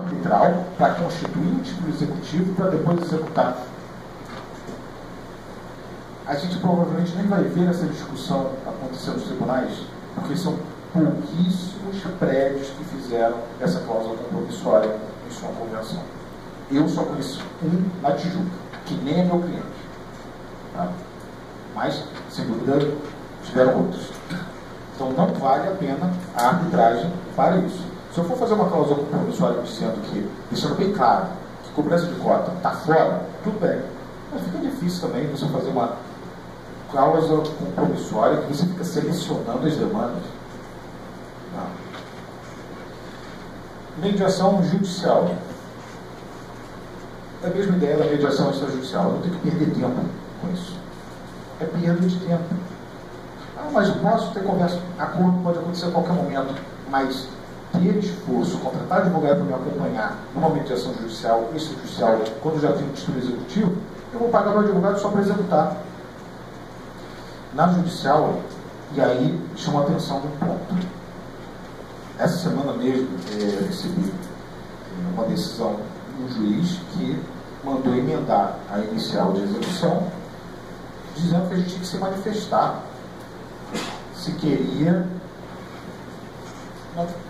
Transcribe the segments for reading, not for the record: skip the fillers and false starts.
arbitral para constituir um título executivo para depois executar. A gente provavelmente nem vai ver essa discussão acontecer nos tribunais, porque são pouquíssimos prédios que fizeram essa cláusula compromissória em sua convenção. Eu só conheço um na Tijuca, que nem é meu cliente. Tá? Mas, sem dúvida, tiveram outros. Então não vale a pena a arbitragem para isso. Se eu for fazer uma cláusula compromissória deixando bem claro que cobrança de cota está fora, tudo bem. Mas fica difícil também você fazer uma cláusula compromissória que você fica selecionando as demandas. Não. Mediação judicial. É a mesma ideia da mediação extrajudicial. Eu não tenho que perder tempo com isso. É perda de tempo. Mas posso ter conversa. Acordo pode acontecer a qualquer momento. Mas ter esforço, contratar advogado para me acompanhar numa mediação judicial, extrajudicial, quando já tenho um título executivo, eu vou pagar o advogado só para executar. Na judicial, e aí chama a atenção de um ponto. Essa semana mesmo eu recebi uma decisão de um juiz que mandou emendar a inicial de execução, dizendo que a gente tinha que se manifestar se queria,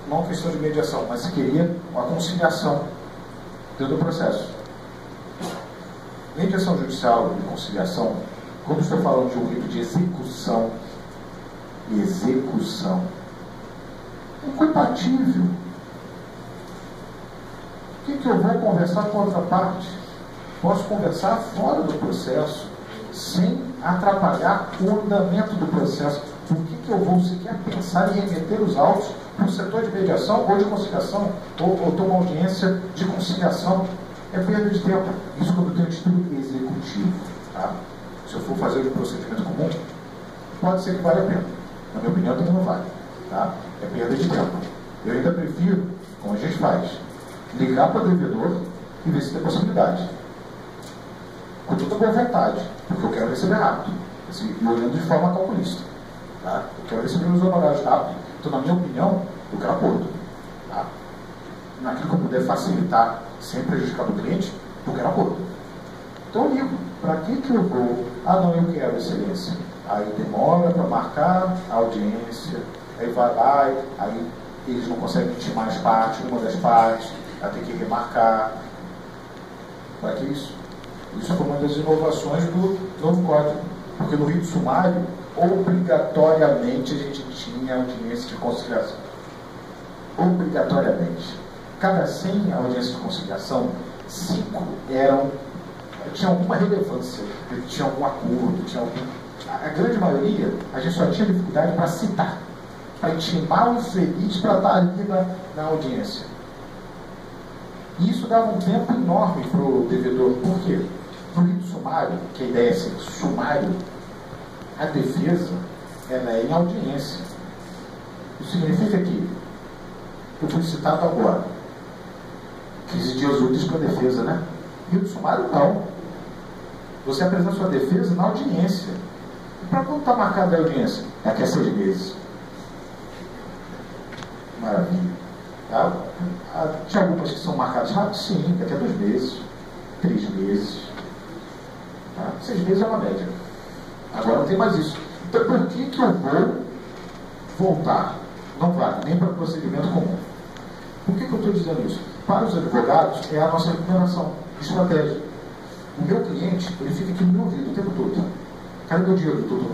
não questão de mediação, mas se queria uma conciliação dentro do processo. Mediação judicial e conciliação, quando estou falando de um rito de execução, é incompatível. O que eu vou conversar com a outra parte? Posso conversar fora do processo, sem atrapalhar o andamento do processo. Por que eu vou sequer pensar em remeter os autos para o setor de mediação ou de conciliação, ou ter uma audiência de conciliação? É perda de tempo. Isso quando tem um título executivo. Tá? Se eu for fazer o procedimento comum, pode ser que vale a pena. Na minha opinião, também não vale. Tá? É perda de tempo. Eu ainda prefiro, como a gente faz, ligar para o devedor e ver se tem possibilidade. Com toda boa vontade, porque eu quero receber rápido. Assim, e olhando de forma calculista. Tá? Eu quero receber meus honorários rápido. Então, na minha opinião, eu quero acordo. Tá? Naquilo que eu puder facilitar, sem prejudicar o cliente, eu quero acordo. Então, eu ligo. Para que eu vou? Ah, não, eu quero, excelência. Aí demora para marcar a audiência, aí vai lá, aí eles não conseguem intimar as partes, uma das partes, vai ter que remarcar. Para que isso? Isso foi uma das inovações do novo código. Porque no rito sumário, obrigatoriamente a gente tinha audiência de conciliação. Obrigatoriamente. Cada 100 audiências de conciliação, 5 tinham alguma relevância, tinha algum acordo, tinha algum... A grande maioria, a gente só tinha dificuldade para citar, para intimar o infeliz para estar ali na audiência. E isso dava um tempo enorme para o devedor. Por quê? No rito sumário, que a ideia é ser sumário, a defesa ela é em audiência. Isso significa que eu fui citado agora. 15 dias úteis para a defesa, né? Rito sumário, não. Você apresenta sua defesa na audiência. E para quando está marcada a audiência? Daqui a 6 meses. Maravilha. Tá? Tinha algumas que são marcadas rápido? Sim, daqui a 2 meses, 3 meses. Tá? 6 meses é uma média. Agora não tem mais isso. Então, por que eu vou voltar? Não vale, nem para procedimento comum. Por que eu estou dizendo isso? Para os advogados, é a nossa remuneração, estratégia. O meu cliente, ele fica aqui no meu ouvido o tempo todo. Cadê meu dinheiro, doutor?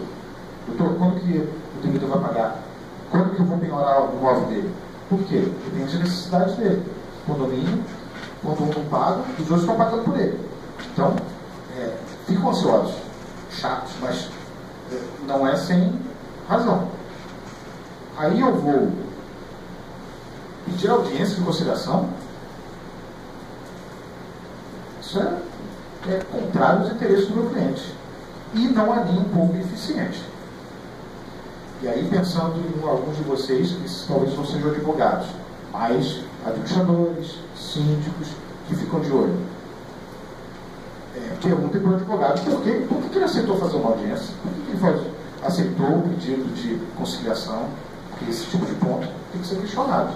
Doutor, quando que o devedor vai pagar? Quando que eu vou melhorar o imóvel dele? Por quê? Depende das necessidades dele. Condomínio, quando um não paga, os outros estão pagando por ele. Então, ficam ansiosos, chatos, mas não é sem razão. Aí eu vou pedir audiência de conciliação. Isso é contrário aos interesses do meu cliente. E não é nem um pouco eficiente. E aí, pensando em alguns de vocês que talvez não sejam advogados, mas administradores, síndicos, que ficam de olho. Perguntem para o advogado por que ele aceitou fazer uma audiência, por que ele aceitou o pedido de conciliação, porque esse tipo de ponto tem que ser questionado.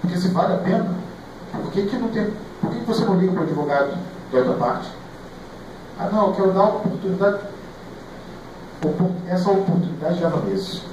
Porque se vale a pena, por Por que você não liga para o advogado da outra parte? Ah, não, eu quero dar uma oportunidade. Essa oportunidade já não existe.